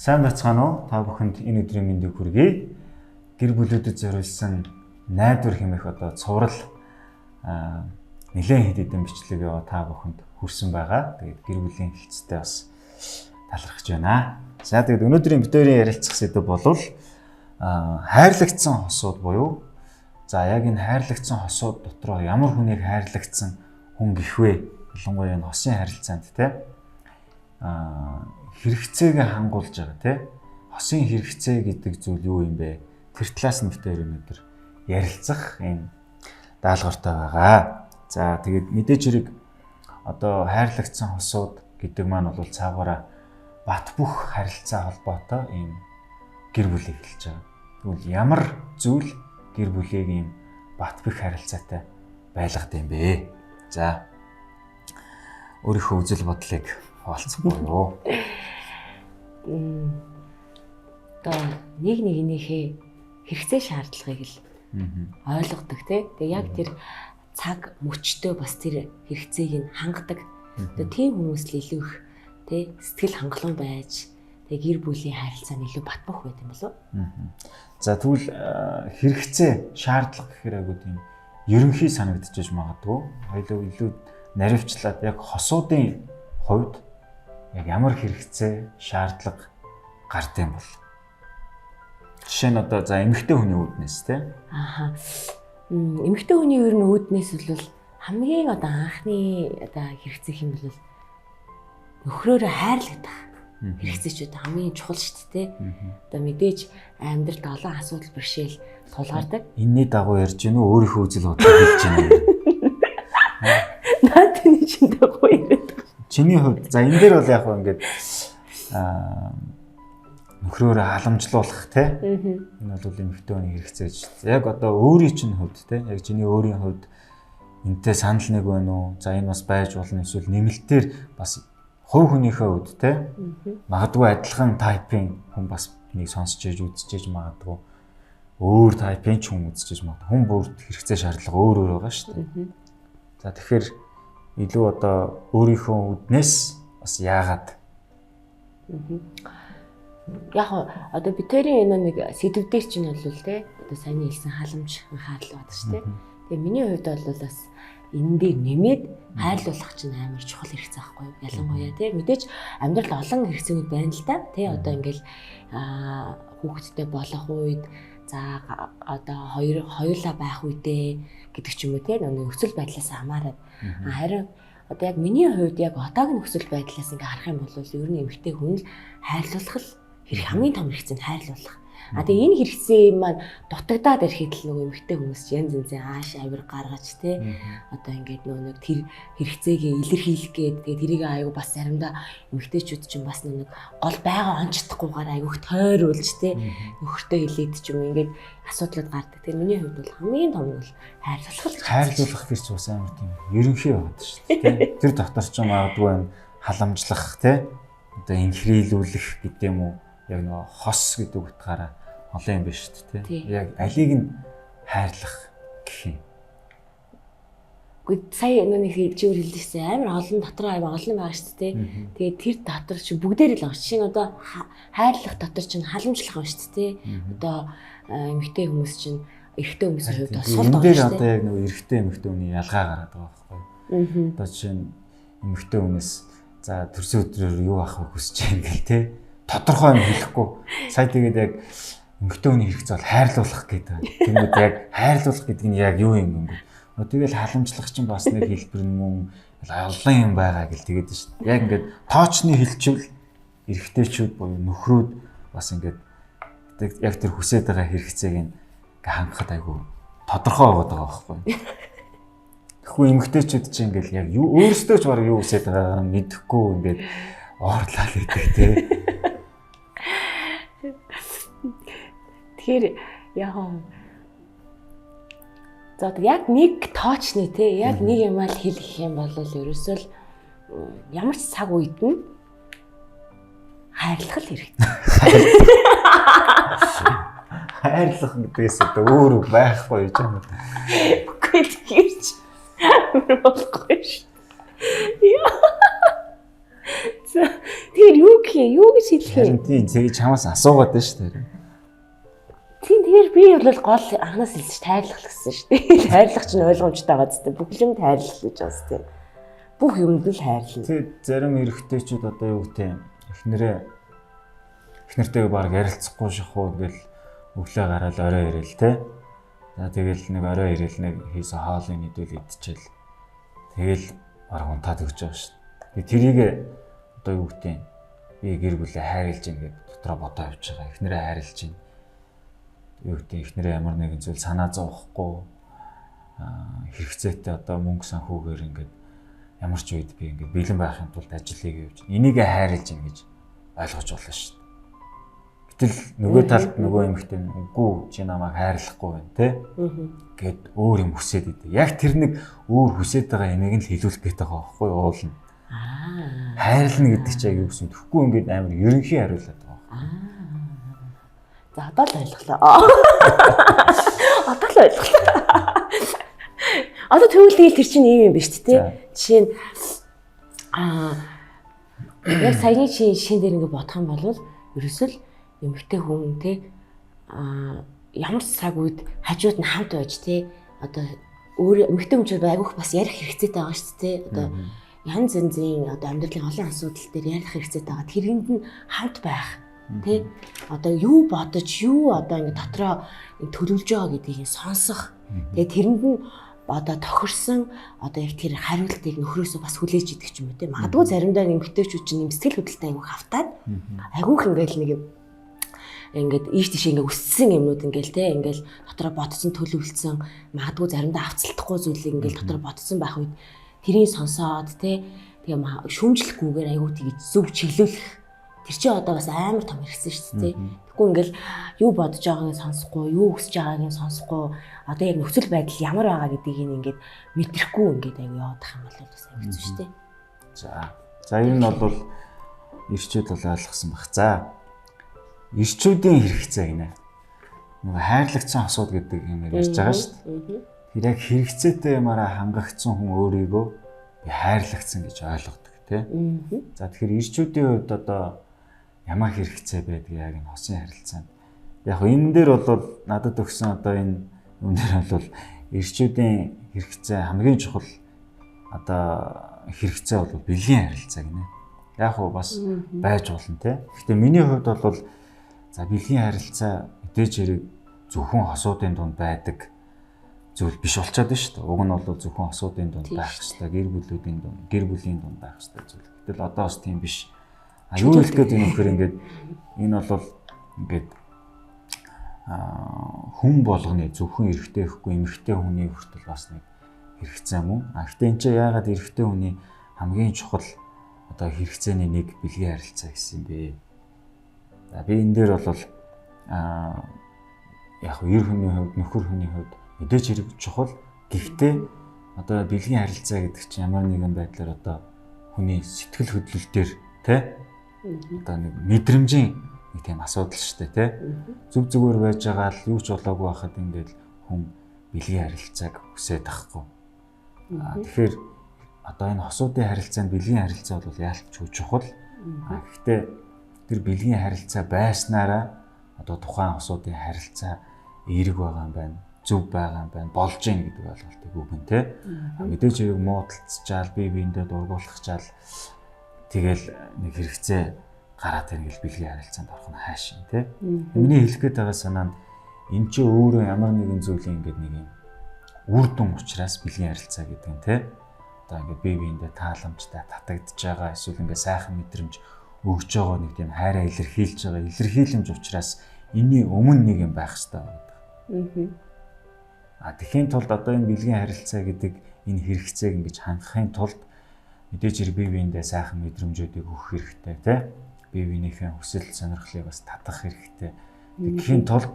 Сайн бацгаана уу? Та бүхэнд энэ өдрийн мэндийг хүргэе. Гэр бүлүүдэд зориулсан найдвар хэмээх одоо цуврал нэлээд хэд хэдэн бичлэг яваа та бүхэнд хүрсэн байгаа. Тэгээд гэр бүлийн хэлцтэй бас талархаж байна. За тэгээд өнөөдрийн битүүрийн ярилцах сэдэв бол хайрлагдсан хосууд буюу за яг энэ хайрлагдсан хосууд дотроо ямар хүнийг хайрлагдсан хүн гэх вэ? Ялангуяа энэ хосын харилцаанд хэрэгцээгээ хангуулж байгаа тий. Хосын хэрэгцээ гэдэг зүйл юу юм бэ? Тэр талаас нь битүүр өнөөдөр ярилцах юм даалгавартай байгаа. За тэгээд мэдээж хэрэг одоо хайрлагдсан хосууд гэдэг маань бол цаагаараа бат бөх харилцаа холбоотой ийм гэр бүлийг хэлж байгаа. Тэгвэл ямар зүйл гэр бүлийг ийм бат бөх харилцаатай байлгад юм бэ? За өөрийнхөө үзэл бодлыг хаалцахгүй. Одоо нэг нэгнийхээ хэрэгцээ шаардлагыг л ойлгодог тий. Тэгээ яг тэр цаг мөчтөө бас тэр хэрэгцээг нь хангадаг. Одоо тийм хүмүүс л илүү их тий сэтгэл хангалуун байж тэгээ гэр бүлийн харилцаа нь илүү батбах байт юм болов уу? За тэгвэл хэрэгцээ шаардлага гэхээр айгуу тийм ерөнхий санагдчихж магадгүй. Хоёул илүү наривчлаад яг хосуудын хувьд яг ямар хэрэгцээ шаардлага гард юм бол жишээ нь одоо за эмэгтэй хүний үүднээс тий. Эмэгтэй хүний ер нь үүднээс бол хамгийн одоо анхны одоо хэрэгцээ юм бол нөхрөөрөө хайрлагдах хэрэгцээчүүд хамгийн чухал шүү дээ. Одоо мэдээж амьдралд олон асуудал бэрхшээл тулгардаг. Энэний дагуу ярьж гэнэ үү өөрийнхөө үзэл бодлоо хэлж гэнэ. Наад энэ чинь дагуу яриад. Чиний хувьд за энэ дээр бол яг хөө ингээд нөхрөөрөө халамжлуулах тий. Энэ бол эмэгтэй хүний хэрэгцээ шүү дээ. Яг одоо өөрийн чинь хувьд тий. Яг чиний өөрийн хувьд энтэй санал нэг байна уу? За энэ бас байж болно эсвэл нэмэлтээр бас хувь хүнийхээ хувьд тий. Магадгүй адилхан тайпын хүн бас нэг сонсч ээж үзчихэж магадгүй. Өөр тайпын ч хүн үзчихэж магадгүй. Хүн бүрд хэрэгцээ шаардлага өөр өөр байгаа шүү дээ. За тэгэхээр илүү одоо өөрийнхөө үднээс бас яагаад яг одоо битэрийн энэ нэг сэдв дээр чинь бол те одоо сайн хэлсэн халамж хаалт байдаг шүү дээ. Тэгээ миний хувьд бол бас энэ дээр нэмээд хайрлуулах чинь амар чухал хэрэгцээ байхгүй юу? Ялангуяа те мэдээж амьдрал олон хэрэгцээнүүд байна л да. Те одоо ингээл хүүхэдтэй болох үед за одоо хоёулаа байх үедээ гэдэг ч юм уу те нөхцөл байдлаас хамаарат харин одоо яг миний хувьд яг одоогийн нөхцөл байдлаас ингээ харах юм бол ер нь эмэгтэй хүн л хайрлуулах л хамгийн том хэрэгцээ нь хайрлуулах. Тэгээ энэ хэрэгцээ маань дутагдаад ирэхэд л нөгөө эмэгтэй хүмүүс янз янзын ааш авир гаргаж те одоо ингээд нөгөө тэр хэрэгцээгээ илэрхийлэх гээд тэгээ тэрийг аягүй бас заримдаа эмэгтэйчүүд чинь бас нэг гол байгаа онцдохгүйгээр аягүй тойруулж те нөхөртөө хэлээд ч юм ингээд асуудлууд гардаг. Тэгээ миний хувьд бол хамгийн том нь бол хайрлуулах гэж бас амар тийм ерөнхий байгаад шүү дээ те. Тэр дотор ч магадгүй халамжлах те одоо инхрийлүүлэх гэдэг юм уу яг нөгөө хос гэдэг утгаараа олон юм биш шүү дээ. Яг алийг нь хайрлах гэх юм. Гэхдээ сая нэг чигээр хэлжсэн амар олон дотор аяа олон байгаа шүү дээ. Тэгээд тэр дотор чи бүгдээр л байгаа. Жишээ нь одоо хайрлах дотор чинь халамжлах байна шүү дээ. Одоо эмэгтэй хүмүүс чинь эрэгтэй хүмүүсийн хувьд бас сул байгаа шүү дээ. Одоо яг нөгөө эрэгтэй эмэгтэй хүний ялгаа гараад байгаа байхгүй. Одоо жишээ нь эмэгтэй хүнээс за төрсөн өдрөөр юу авах хүсэж байгаа юм те. Тодорхой юм хэлэхгүй. Сая тэгээд яг эмэгтэй хүний хэрэгцээ бол хайрлуулах гэдэг. Тэгмэд яг хайрлуулах гэдэг нь яг юу юм бэ? Тэгэл халамжлах чинь бас нэг хэлбэр нь мөн олон юм байгаа гэл тэгээд шүү дээ. Яг ингээд тоочны хэлчвэл эрэгтэйчүүд буюу нөхрүүд бас ингээд яг тэр хүсэж байгаа хэрэгцээг нь хангахад айгүй тодорхой байгаа байхгүй. Тэгэхгүй эмэгтэйчүүд чинь ингээд яг юу өөрсдөө ч бараг юу хүсэж байгаагаа мэдэхгүй ингээд оорлал гэдэг те. Тэгэхээр яг за яг нэг тоочны те яг нэг юм аа хэлэх юм бол ерөөсөө л ямар ч цаг үед нь хайрлах л хэрэгтэй. Хайрлах гэдгээс одоо өөр байхгүй гэж байна. Үгүй тэгэрч амар болохгүй шүү. За тэгэхээр юу гэх юм? Юу гэж хэлэх юм? Тийм зэрэг чамаас асуугаад байна шүү дээ. Тийм тэгэхээр би бол гол анханаас хэлсэн ш тайрлах гэсэн шүү дээ. Тайрлах чинь ойлгомжтой байгаа зү. Бүх юм тайрлах гэж байна зү. Бүх юмд л хайрлаа. Тэг зарим эрэгтэйчүүд одоо юу гэх юм эхнэртэйгээ баг ярилцахгүй шахуу ингээл өглөө гараад орой ирээл те. За тэгэл нэг орой ирээл нэг хийсэн хоолыг нэдүүл идчихэл тэгэл баг унтаад өгч байгаа шүү дээ. Тэрийг одоо юу гэх юм би гэр бүлээ хайрлаж ингээд дотроо бодоо явж байгаа. Эхнэрээ хайрлаж байна. Юу гэх юм эхнэрээ ямар нэгэн зүйл санаа зовхгүй хэрэгцээтэй одоо мөнгө санхүүгээр ингээд ямар ч үед би ингээд бэлэн байхын тулд ажлыг явж энийг хайрлаж байна гэж ойлгож болно шүү дээ. Гэтэл нөгөө талд нөгөө эмэгтэй үгүй чи намайг хайрлахгүй байна те гэд өөр юм хүсээд идэв. Яг тэр нэг өөр хүсээд байгаа эмийг л хэлүүлэх гээд байгаа байхгүй уул нь. Хайрлна гэдэг чинь юу гэсэн тэгэхгүй ингээд амар ерөнхий хариулаад байгаа. За одоо л ойлголоо. Одоо л ойлголоо. Одоо тэгвэл тэр чинь ийм юм биш үү? Жишээ нь яг саяны шин дээр ингээд бодох юм бол ерөөсөл эмэгтэй хүн те ямар ч цаг үед хажууд нь хамт байж те одоо өөр эмэгтэй хүн ч айгүйх бас ярих хэрэгцээтэй байгаа шүү дээ. Одоо янз янзын одоо амьдралын олон асуудал дээр ярих хэрэгцээтэй байгаа. Тэрэнд нь хамт байх те одоо юу бодож юу одоо ингээд дотроо төлөвлөж байгаа гэдгийг сонсох. Тэгээ тэрэнд нь одоо тохирсон одоо яг тэр хариултыг нөхрөөсөө бас хүлээж идэх юм үү те. Магадгүй заримдаа эмэгтэйчүүд чинь юм сэтгэл хөдлөлтөй айгүйх хавтаад айгүйх ингээл нэг ингээд ийш тийш ингээд өссөн юмнууд ингээл те ингээл дотроо бодсон төлөвлөсөн магадгүй заримдаа авцалдахгүй зүйлийг ингээл дотроо бодсон байх үед тэрийг сонсоод те тэгээ шүүмжлэхгүйгээр айгүй тгийж зөв чиглүүлэх тэр чинь одоо бас амар том хэрэгсэн шүү дээ. Тэгэхгүй ингээл юу бодож байгааг сонсохгүй юу хүсэж байгааг сонсохгүй одоо яг нөхцөл байдал ямар байгаа гэдгийг ингээд мэдрэхгүй ингээд айгүй явах юм бол бас айгүй хэцүү шүү дээ. За энэ нь бол ирчүүд бол ойлгосон баг. За ирчүүдийн хэрэгцээ гинэ. Нөгөө хайрлагцсан асуудал гэдэг юм ярьж байгаа шүү дээ. Тэр яг хэрэгцээтэй юмараа хангагдсан хүн өөрийгөө би хайрлагцсан гэж ойлгодог тийм. За тэгэхээр ирчүүдийн хувьд одоо ямар хэрэгцээ байдаг яг энэ хосын харилцаанд. Яг энэ дээр бол надад өгсөн одоо энэ үнээр бол ирчүүдийн хэрэгцээ хамгийн чухал одоо хэрэгцээ бол бэлгийн харилцаа гинэ. Яг уу бас байж болно тийм. Гэхдээ миний хувьд бол за бэлгийн харилцаа мэдээж хэрэг зөвхөн хосуудын дунд байдаг зүйл биш болчиход байна шүү дээ. Уг нь бол зөвхөн хосуудын дунд байх хэрэгтэй, гэр бүлүүдийн дунд, гэр бүлийн дунд байх хэрэгтэй зүйл. Гэтэл одоо бас тийм биш. Юу хэлэх гээд юм бөхөр ингээд энэ бол ингээд хүн болгоны зөвхөн эрэгтэй ихгүй эмэгтэй хүний хүртэл бас нэг хэрэгцээ мөн. Гэхдээ энэ чинь яагаад эрэгтэй хүний хамгийн чухал одоо хэрэгцээний нэг бэлгийн харилцаа гэсэн юм бэ? За би энэ дээр бол яг эр хүний хувьд нөхөр хүний хувьд мэдээж хэрэг чухал. Гэхдээ одоо бэлгийн харилцаа гэдэг чинь ямар нэгэн байдлаар одоо хүний сэтгэл хөдлөл дээр тэ одоо нэг мэдрэмжийн нэг тийм асуудал шүү дээ тэ. Зүг зүгээр байж байгаа л юу ч болоогүй байхад ингээд хүн бэлгийн харилцааг хүсээд байхгүй. Тэгэхээр одоо энэ хосуудын харилцаанд бэлгийн харилцаа бол яалтч чухал. Гэхдээ тэр бэлгийн харилцаа байснараа одоо тухайн хосуудын харилцаа эерэг байгаа юм байна. Зөв байгаа юм байна. Болж гин гэдэг ойлголтыг өгөн тэ. Мэдээж хэрэг муудалцчаал бие биендээ дургуулахчаал тэгэл нэг хэрэгцээ гараад ирэл бэлгийн харилцаанд орох нь хаашийн тэ. Миний хэлэх гээд байгаа санаа нь эн чинь өөрөө ямар нэгэн зүйлийн ингээд нэг юм үр дүн учраас бэлгийн харилцаа гэдэг юм тэ. Одоо ингээд бие биендээ тааламжтай татагдж байгаа эсвэл ингээд сайхан мэдрэмж өгж байгаа нэг тийм хайраа илэрхийлж байгаа илэрхийлэмж учраас энэний өмнө нэг юм байх хэрэгтэй байдаг. Тэхийн тулд одоо энэ бэлгийн харилцаа гэдэг энэ хэрэгцээг ингэж хангахын тулд мэдээж хэрэг бие биендээ сайхан мэдрэмжүүдийг өгөх хэрэгтэй тий. Бие биенийхээ хүсэл сонирхлыг бас татах хэрэгтэй. Тэгэхийн тулд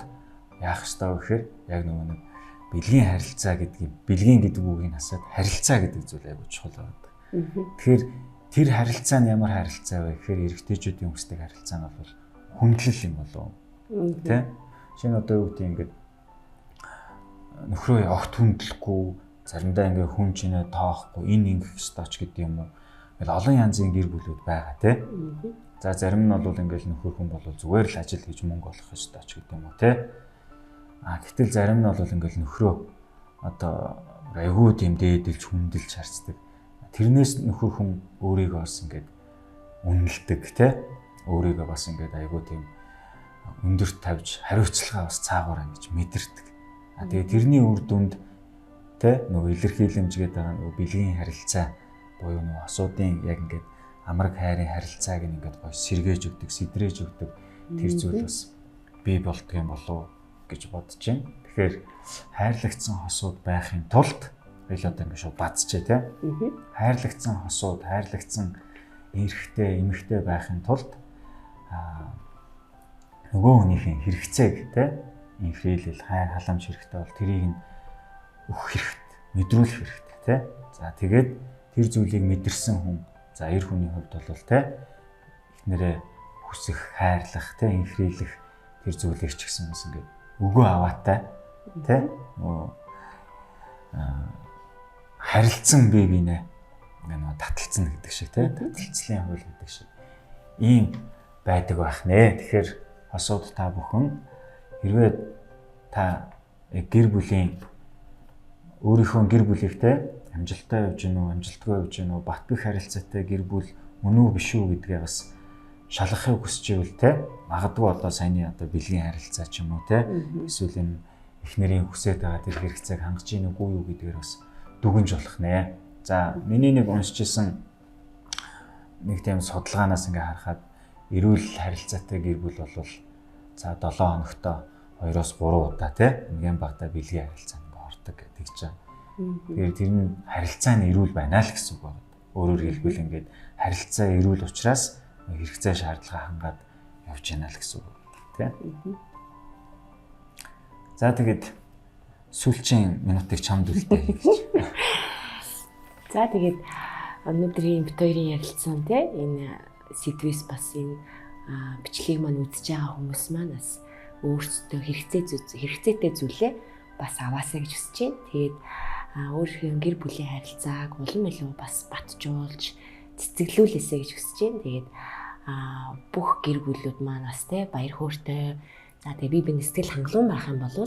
яах ёстой вэ гэхээр яг нөгөө нэг бэлгийн харилцаа гэдгийг бэлгийн гэдэг үгийг насаад харилцаа гэдэг зүйл айгуу чухал байдаг. Тэгэхээр тэр харилцаа нь ямар харилцаа вэ гэхээр эрэгтэйчүүдийн хүсдэг харилцаа нь бол хүндлэл юм болов. Тэ? Шинэ одоо юу гэдэг ингээд нөхрөө огт хүндлэхгүй заримдаа ингээ хүн чинээ тоохгүй энэ ингэх ёстой ч гэдэг юм уу. Ингээл олон янзын гэр бүлүүд байгаа тий. За зарим нь бол ингээл нөхөр хүн бол зүгээр л ажил хийж мөнгө олох ёстой ч гэдэг юм уу те. Гэтэл зарим нь бол ингээл нөхрөө одоо айгүй тийм дээдэлж хүндэлж харцдаг. Тэрнээс нөхөр хүн өөрийгөө бас ингээд үнэлдэг те. Өөрийгөө бас ингээд айгүй тийм өндөрт тавьж хариуцлагаа бас цаагаараа ингэж мэдэрдэг. Тэгээ тэрний үр дүнд те нөгөө илэрхийлэмж гэдэг байгаа нөгөө бэлгийн харилцаа буюу нөгөө асуудын яг ингээд амраг хайрын харилцааг ингээд гоё сэргээж өгдөг, сэдрээж өгдөг тэр зүйл бас бий болдгийм болов гэж бодож байна. Тэгэхээр хайрлагдсан хосууд байхын тулд ил одоо ингээд шууд бацчээ те. Хайрлагдсан хосууд, хайрлагдсан эрэгтэй, эмэгтэй байхын тулд нөгөө хүнийхээ хэрэгцээг те инфрилэл хайр халамж хэрэгтэй бол тэрийг нь өгөх хэрэгтэй, мэдрүүлэх хэрэгтэй те. За тэгээд тэр зүйлийг мэдэрсэн хүн за эр хүний хувьд бол те эхнэрээ хүсэх, хайрлах те инфрилэх тэр зүйлийг ч гэсэн бас ингээд өгөө аваатай те харилцсан бие биенээ ингээд таталцсан гэдэг шиг те таталцлын хууль гэдэг шиг ийм байдаг байх нэ. Тэгэхээр хосууд та бүхэн хэрвээ та гэр бүлийн өөрийнхөө гэр бүлийгтэй амжилттай явж гин үү, амжилтгүй явж гин үү, бат бэх харилцаатай гэр бүл мөн үү биш үү гэдгээ бас шалгахыг хүсэж ивэл те магадгүй одоо саяны одоо бэлгийн харилцаа ч юм уу те эсвэл энэ эхнэрийн хүсэж байгаа тэр хэрэгцээг хангаж гин үгүй юу гэдгээр бас дүгнж болох нэ. За миний нэг уншижсэн нэг тийм судалгаанаас ингээ харахад эрүүл харилцаатай гэр бүл бол за 7 хоногтой 2-3 удаа те нэгэн багтаа бэлгийн харилцаанд ингээ ордог гэдэг чинь. Тэгэхээр тэр нь харилцаа нь эрүүл байна л гэсэн үг байна. Өөрөөр хэлбэл ингээд харилцаа эрүүл учраас хэрэгцээ шаардлага хангаад явж байна л гэсэн үг тийм. За тэгээд сүүлчийн минутыг чамд үлдээ гэж. За тэгээд өнөөдрийн бит хоёрын ярилцсан тийм энэ сэдвээс бас энэ бичлэгийг маань үзэж байгаа хүмүүс маань бас өөрсдөө хэрэгцээтэй зүйлээ бас аваасаа гэж хүсэж байна. Тэгээд өөрийнхөө гэр бүлийн харилцааг улам илүү бас батжуулж цэцэглүүлээсэй гэж хүсэж байна. Тэгээд бүх гэр бүлүүд маань бас те баяр хөөртэй за тэгээ бие биенээ сэтгэл хангалуун байх юм бол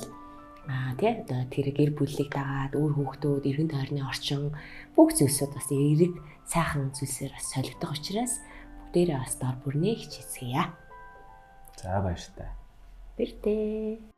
тий одоо тэр гэр бүлийг дагаад өөр хүүхдүүд эргэн тойрны орчин бүх зүйлсүүд бас эерэг сайхан зүйлсээр бас солигдох учраас бүгдээрээ бас дор бүрнээ хичээцгээе. За баяртай. Баяртай.